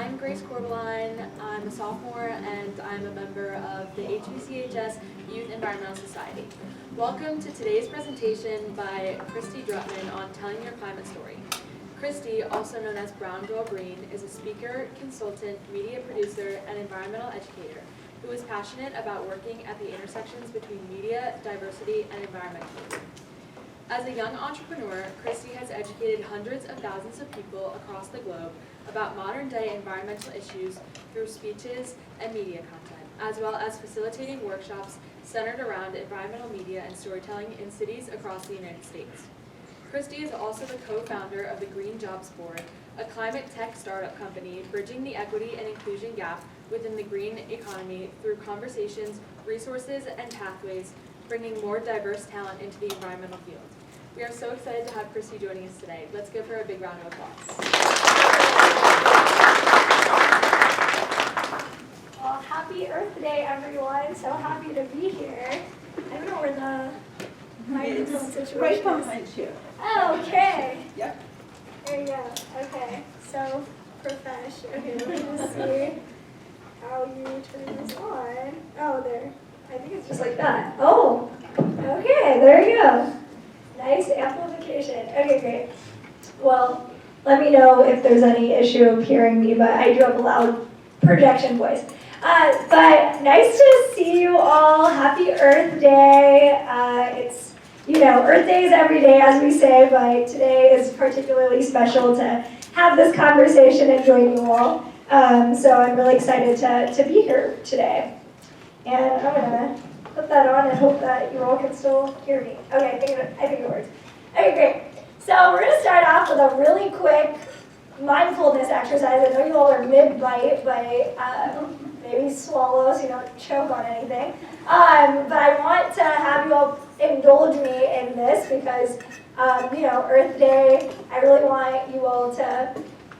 I'm Grace Corbeline. I'm a sophomore and I'm a member of the HVCHS Youth Environmental Society. Welcome to today's presentation by Kristy Drutman on Telling Your Climate Story. Kristy, also known as Browngirl Green, is a speaker, consultant, media producer, and environmental educator who is passionate about working at the intersections between media, diversity, and environmentalism. As a young entrepreneur, Kristy has educated hundreds of thousands of people across the globe about modern-day environmental issues through speeches and media content, as well as facilitating workshops centered around environmental media and storytelling in cities across the United States. Kristy is also the co-founder of the Green Jobs Board, a climate tech startup company bridging the equity and inclusion gap within the green economy through conversations, resources, and pathways, bringing more diverse talent into the environmental field. We are so excited to have Kristy joining us today. Let's give her a big round of applause. Well, happy Earth Day, everyone. So happy to be here. I don't know where the microphone situation right is. behind you. Oh, okay. Yep. There you go. Okay. So, profesh. Okay, let me just see how you turn this on. Oh, there. I think it's just like that. Oh, okay. There you go. Nice amplification. Okay, great. Well, let me know if there's any issue of hearing me, but I do have a loud projection voice. But nice to see you all. Happy Earth Day. It's, Earth Day is every day, as we say, but today is particularly special to have this conversation and join you all. So I'm really excited to be here today. And I'm going to put that on and hope that you all can still hear me. Okay, I think it works. Okay, great. So we're going to start off with a really quick mindfulness exercise. I know you all are mid-bite, but maybe swallow so you don't choke on anything. But I want to have you all indulge me in this because, Earth Day, I really want you all to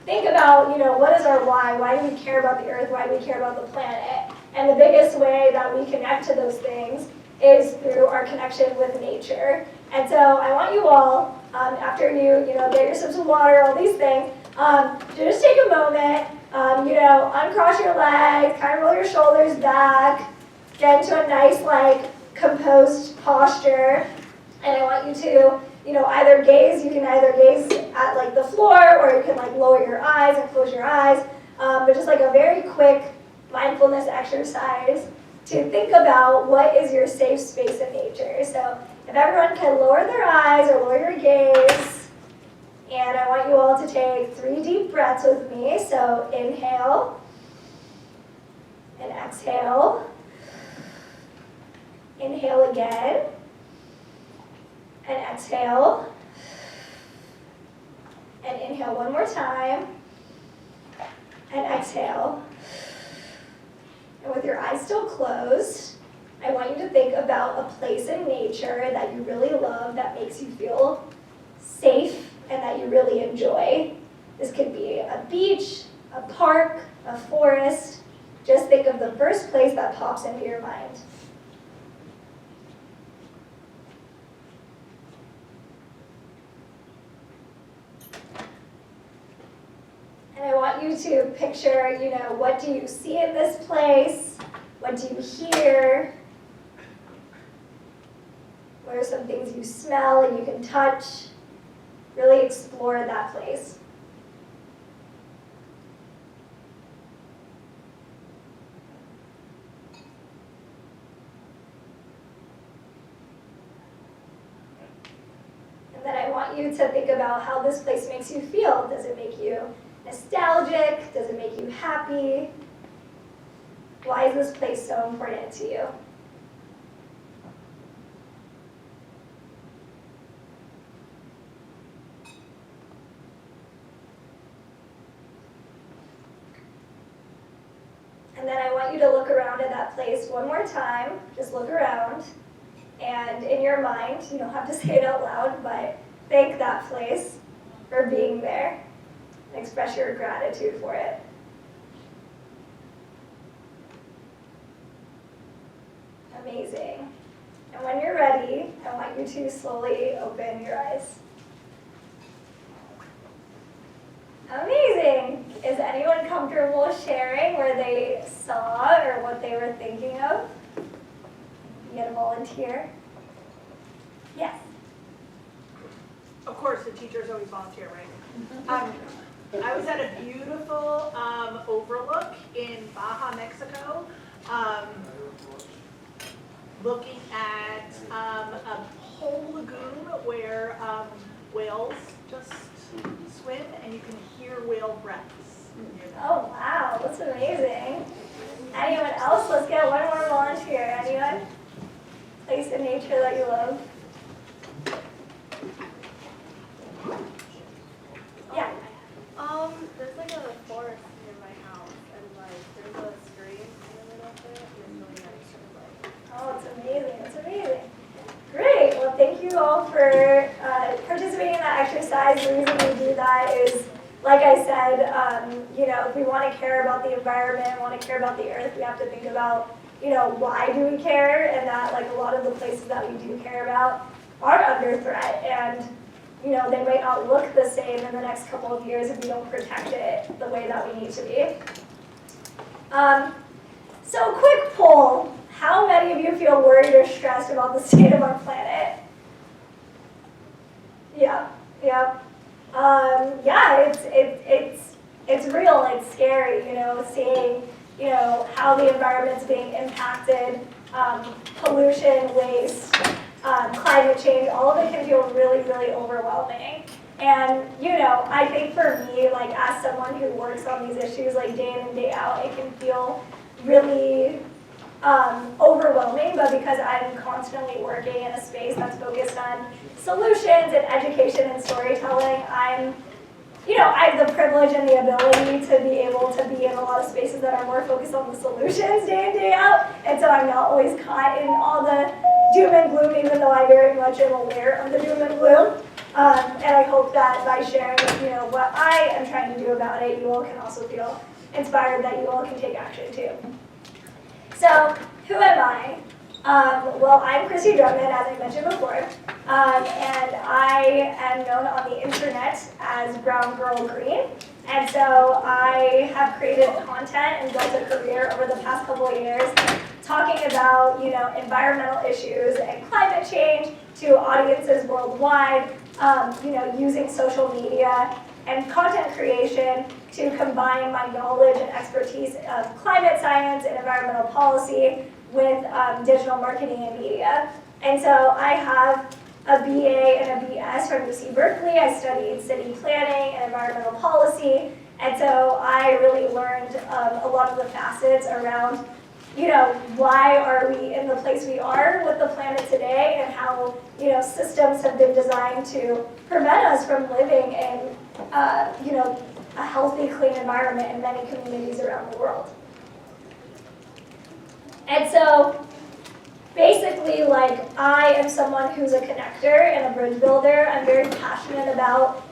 think about, what is our why? Why do we care about the Earth? Why do we care about the planet? And the biggest way that we connect to those things is through our connection with nature. And so I want you all, after you, get your sips of water, all these things, to just take a moment, uncross your legs, kind of roll your shoulders back, get into a nice, composed posture. And I want you to, either gaze, you can either gaze at, the floor, or you can, lower your eyes and close your eyes. But just, a very quick mindfulness exercise to think about what is your safe space in nature. So if everyone can lower their eyes or lower your gaze, and I want you all to take 3 deep breaths with me. So inhale and exhale. Inhale again and exhale. And inhale one more time and exhale. And with your eyes still closed, I want you to think about a place in nature that you really love, that makes you feel safe and that you really enjoy. This could be a beach, a park, a forest. Just think of the first place that pops into your mind. And I want you to picture, what do you see in this place? What do you hear? What are some things you smell and you can touch? Really explore that place. And then I want you to think about how this place makes you feel. Does it make you nostalgic? Does it make you happy? Why is this place so important to you? And then I want you to look around at that place one more time. Just look around. And in your mind, you don't have to say it out loud, but thank that place for being there. And express your gratitude for it. Amazing. And when you're ready, I want you to slowly open your eyes. Amazing. Is anyone comfortable comfortable sharing where they saw or what they were thinking of? You get a volunteer? Yes. Of course, the teachers always volunteer, right? I was at a beautiful overlook in Baja, Mexico, looking at a whole lagoon where whales just swim, and you can hear whale breaths. Oh, wow, that's amazing. Anyone else? Let's get one more volunteer. Anyone? Place in nature that you love? Yeah. There's like a forest near my house, and like there's a stream in the middle of it, and it's really nice and like. Oh, it's amazing. It's amazing. Great. Well, thank you all for participating in that exercise. The reason we do that is, like I said, if we want to care about the environment, want to care about the earth, we have to think about, why do we care, and that like a lot of the places that we do care about are under threat, and they might not look the same in the next couple of years if we don't protect it the way that we need to be. So quick poll. How many of you feel worried or stressed about the state of our planet? Yeah. It's real, it's scary, seeing, how the environment's being impacted, pollution, waste, climate change, all of it can feel really, really overwhelming. And, I think for me, like as someone who works on these issues like day in and day out, it can feel really overwhelming, but because I'm constantly working in a space that's focused on solutions and education and storytelling, I have the privilege and the ability to be able to be in a lot of spaces that are more focused on the solutions day in, day out, and so I'm not always caught in all the doom and gloom, even though I very much am aware of the doom and gloom. And I hope that by sharing, what I am trying to do about it, you all can also feel inspired that you all can take action too. So, who am I? Well, I'm Kristy Drutman, as I mentioned before, and I am known on the internet as Browngirl Green. And so I have created content and built a career over the past couple of years talking about, environmental issues and climate change to audiences worldwide, using social media and content creation to combine my knowledge and expertise of climate science and environmental policy with digital marketing and media. And so I have a BA and a BS from UC Berkeley. I studied city planning and environmental policy. And so I really learned a lot of the facets around, why are we in the place we are with the planet today, and how, systems have been designed to prevent us from living in, a healthy, clean environment in many communities around the world. And so, basically, I am someone who's a connector and a bridge builder. I'm very passionate about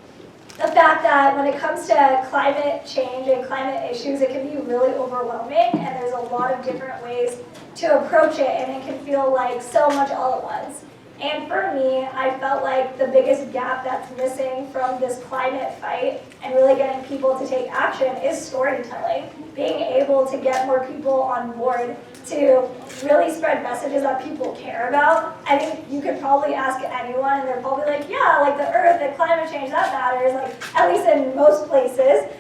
the fact that when it comes to climate change and climate issues, it can be really overwhelming, and there's a lot of different ways to approach it, and it can feel like so much all at once. And for me, I felt like the biggest gap that's missing from this climate fight and really getting people to take action is storytelling. Being able to get more people on board to really spread messages that people care about. I think you could probably ask anyone and they're probably like, yeah, like the earth and climate change, that matters, at least in most places.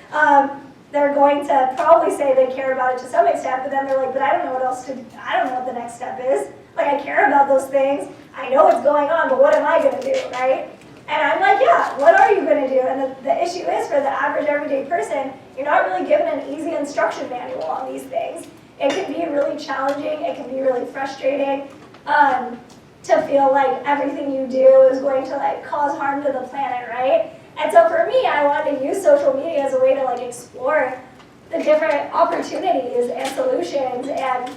They're going to probably say they care about it to some extent, but then they're like, but I don't know what else to do. I don't know what the next step is. I care about those things. I know what's going on, but what am I going to do, right? And I'm like, yeah, what are you going to do? And the issue is, for the average everyday person, you're not really given an easy instruction manual on these things. It can be really challenging. It can be really frustrating to feel like everything you do is going to cause harm to the planet, right? And so for me, I wanted to use social media as a way to explore the different opportunities and solutions and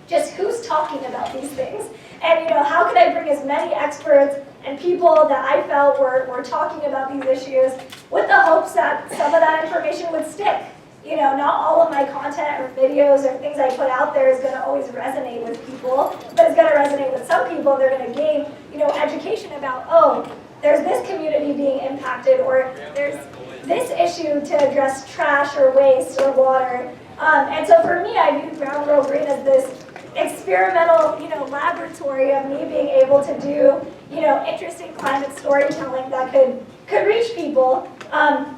just who's talking about these things. And how could I bring as many experts and people that I felt were talking about these issues with the hopes that some of that information would stick. Not all of my content or videos or things I put out there is going to always resonate with people, but it's going to resonate with some people. They're going to gain, education about, oh, there's this community being impacted, or there's this issue to address trash or waste or water. And so for me, I view Browngirl Green as this experimental, laboratory of me being able to do, interesting climate storytelling that could reach people. And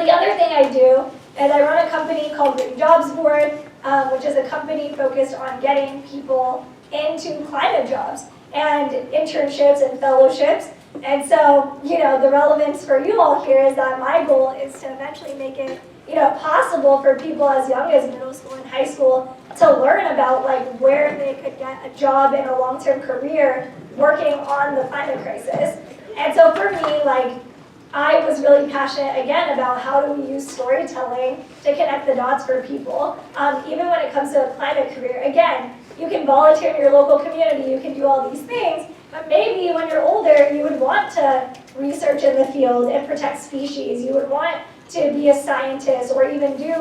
the other thing I do is I run a company called Green Jobs Board, which is a company focused on getting people into climate jobs and internships and fellowships. And so, the relevance for you all here is that my goal is to eventually make it, possible for people as young as middle school and high school to learn about where they could get a job in a long-term career working on the climate crisis. And so for me, I was really passionate, again, about how do we use storytelling to connect the dots for people. Even when it comes to a climate career, again, you can volunteer in your local community, you can do all these things, but maybe when you're older, you would want to research in the field and protect species. You would want to be a scientist or even do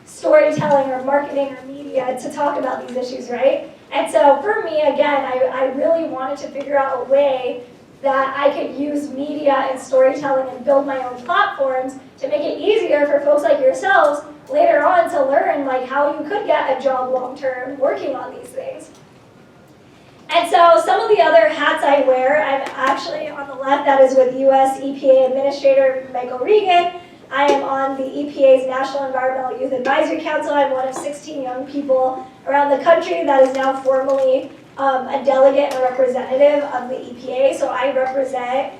storytelling or marketing or media to talk about these issues, right? And so for me, again, I really wanted to figure out a way that I could use media and storytelling and build my own platforms to make it easier for folks like yourselves later on to learn how you could get a job long-term working on these things. And so some of the other hats I wear, I'm actually on the left, that is with US EPA Administrator Michael Regan. I am on the EPA's National Environmental Youth Advisory Council. I'm one of 16 young people around the country that is now formally a delegate and a representative of the EPA. So I represent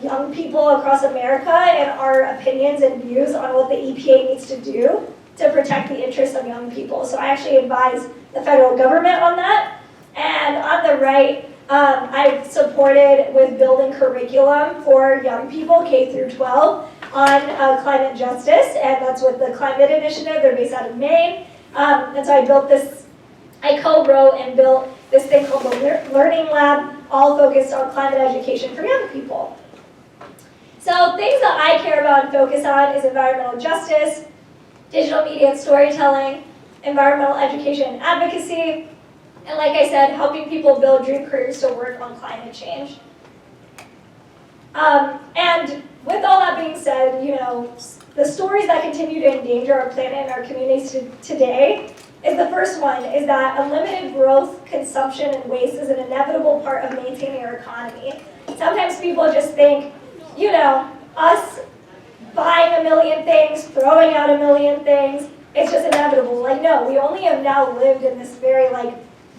young people across America and our opinions and views on what the EPA needs to do to protect the interests of young people. So I actually advise the federal government on that. And on the right, I've supported with building curriculum for young people, K through 12, on climate justice, and that's with the Climate Initiative. They're based out of Maine. And so I co-wrote and built this thing called the Learning Lab, all focused on climate education for young people. So things that I care about and focus on is environmental justice, digital media and storytelling, environmental education and advocacy, and like I said, helping people build dream careers to work on climate change. And with all that being said, the stories that continue to endanger our planet and our communities today is the first one, is that unlimited growth, consumption, and waste is an inevitable part of maintaining our economy. Sometimes people just think, us buying a million things, throwing out a million things, it's just inevitable. No, we only have now lived in this very,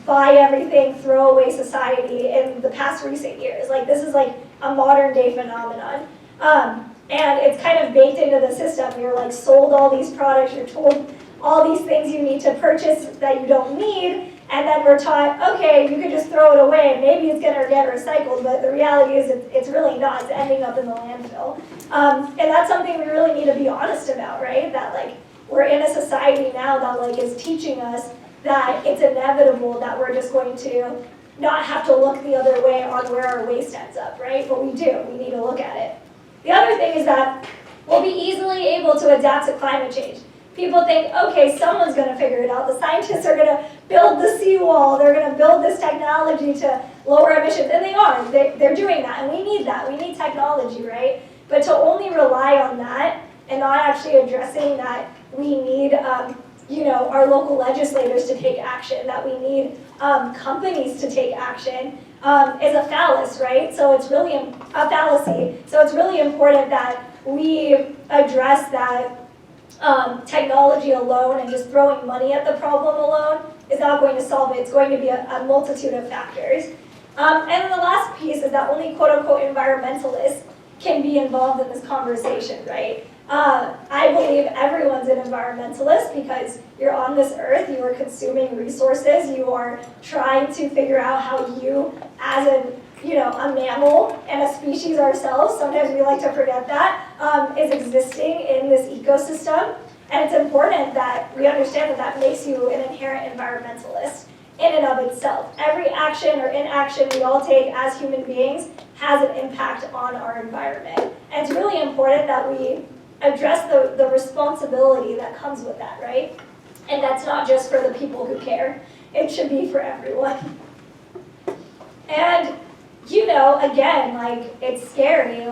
buy everything, throw away society in the past recent years. This is a modern day phenomenon. And it's kind of baked into the system. You're sold all these products, you're told all these things you need to purchase that you don't need, and then we're taught, okay, you can just throw it away, maybe it's gonna get recycled, but the reality is it's really not, it's ending up in the landfill. And that's something we really need to be honest about, right? That we're in a society now that is teaching us that it's inevitable that we're just going to not have to look the other way on where our waste ends up, right? But we do, we need to look at it. The other thing is that we'll be easily able to adapt to climate change. People think, okay, someone's going to figure it out. The scientists are going to build the seawall. They're going to build this technology to lower emissions. And they are. They're doing that. And we need that. We need technology, right? But to only rely on that and not actually addressing that we need our local legislators to take action, that we need companies to take action, is a fallacy, right? So it's really a fallacy. So it's really important that we address that technology alone and just throwing money at the problem alone is not going to solve it. It's going to be a multitude of factors. And then the last piece is that only quote-unquote environmentalists can be involved in this conversation, right? I believe everyone's an environmentalist because you're on this earth, you are consuming resources, you are trying to figure out how you, as a mammal and a species ourselves, sometimes we like to forget that, is existing in this ecosystem. And it's important that we understand that makes you an inherent environmentalist in and of itself. Every action or inaction we all take as human beings has an impact on our environment. And it's really important that we address the responsibility that comes with that, right? And that's not just for the people who care. It should be for everyone. And, again, it's scary.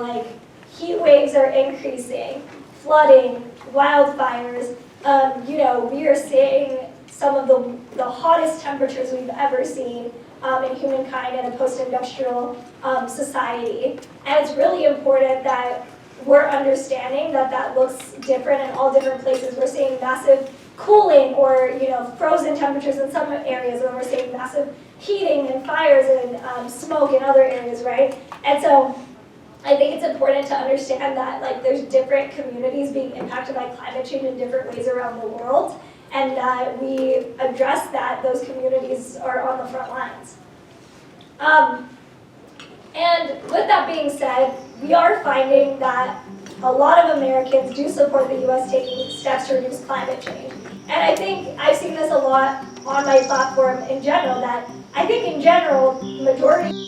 Heat waves are increasing, flooding, wildfires. We are seeing some of the hottest temperatures we've ever seen in humankind in a post-industrial society. And it's really important that we're understanding that that looks different in all different places. We're seeing massive cooling or frozen temperatures in some areas, and we're seeing massive heating and fires and smoke in other areas, right? And so I think it's important to understand that there's different communities being impacted by climate change in different ways around the world, and that we address that those communities are on the front lines. And with that being said, we are finding that a lot of Americans do support the U.S. taking steps to reduce climate change. And I think I've seen this a lot on my platform in general, that I think in general, majority